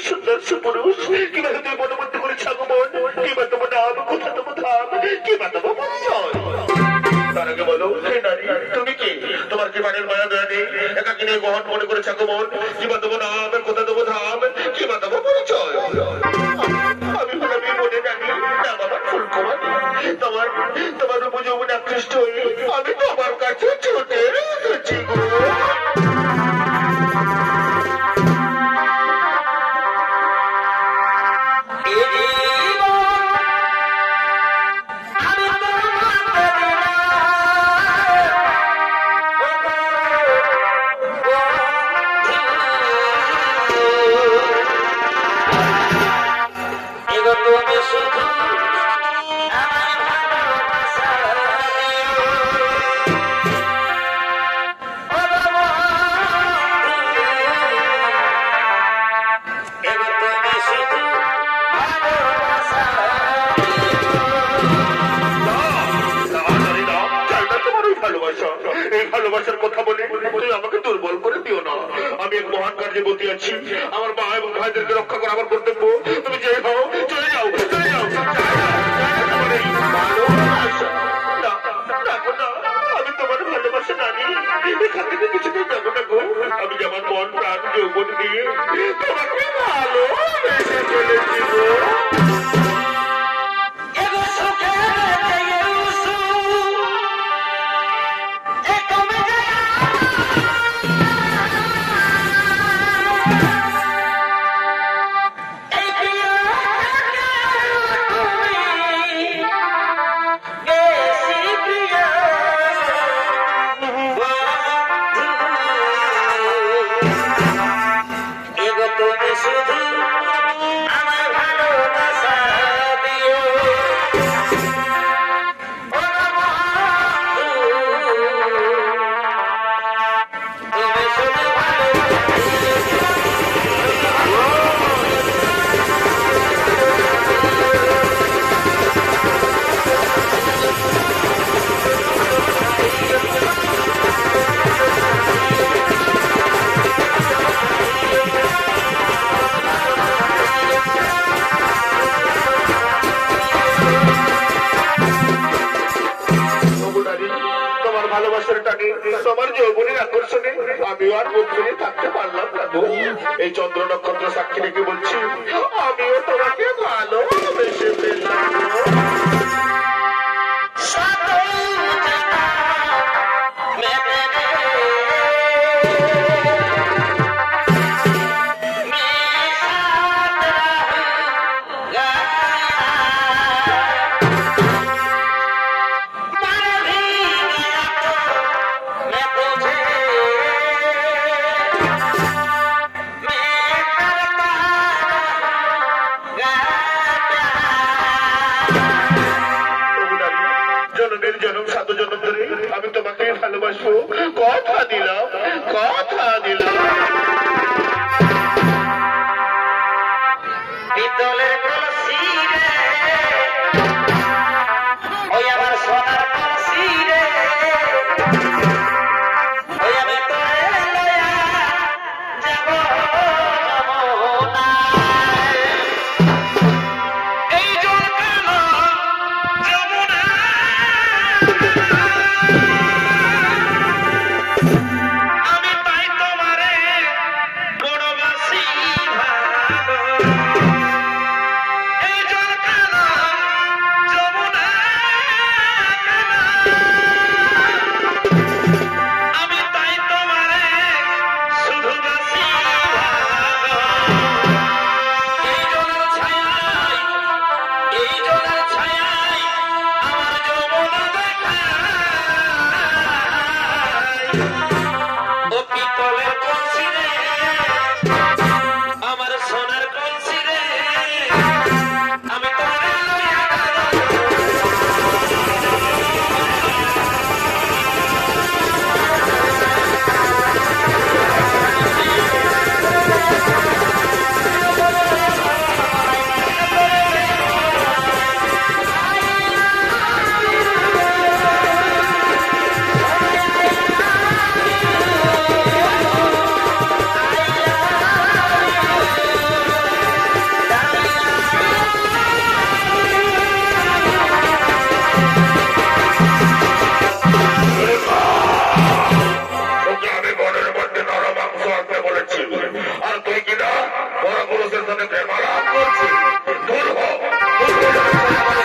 সুন্দর সুপুরুষ কিভাবে তুই মনোমন্ত্র করেছ আগমন কিবা তোমার নাম কোথা তোমার ধাম কিবা তোমার পরিচয় তার আগে বলো হে নারী তুমি কি তোমার কি বাড়ির মায়া দয়া নেই একাকিনী গহন মনে করেছ আগমন কিবা তোমার নাম কোথা তোমার ধাম কিবা তোমার পরিচয় আমি ভাবি মনে জানি নাম আমার ফুলকুমারী তোমার তোমার উপযৌবনে আকৃষ্ট হয়ে আমি তোমার কাছে ছুটে এসেছি গো ভালোবাসার কথা বলে তুমি আমাকে দুর্বল করে দিও না আমি এক মহান কার্যে গতি আছি আমার মা এবং ভাইদেরকে রক্ষা করা আমার কর্তব্য তুমি যে হও চলে যাও চলে যাও আমি তোমার ভালোবাসা জানি এখান থেকে কিছুতেই যাবো না গো আমি যে আমার মন প্রাণ যৌবন দিয়ে তোমাকে ভালোবেসে চলেছি গো ভালোবাসার টানে তোমার যৌবনের আকর্ষণে আমিও আর মুখ ফিরে থাকতে পারলাম না গো এই চন্দ্র নক্ষত্র সাক্ষী রেখে বলছি আমিও তোমাকে ভালোবেসে ফেললাম।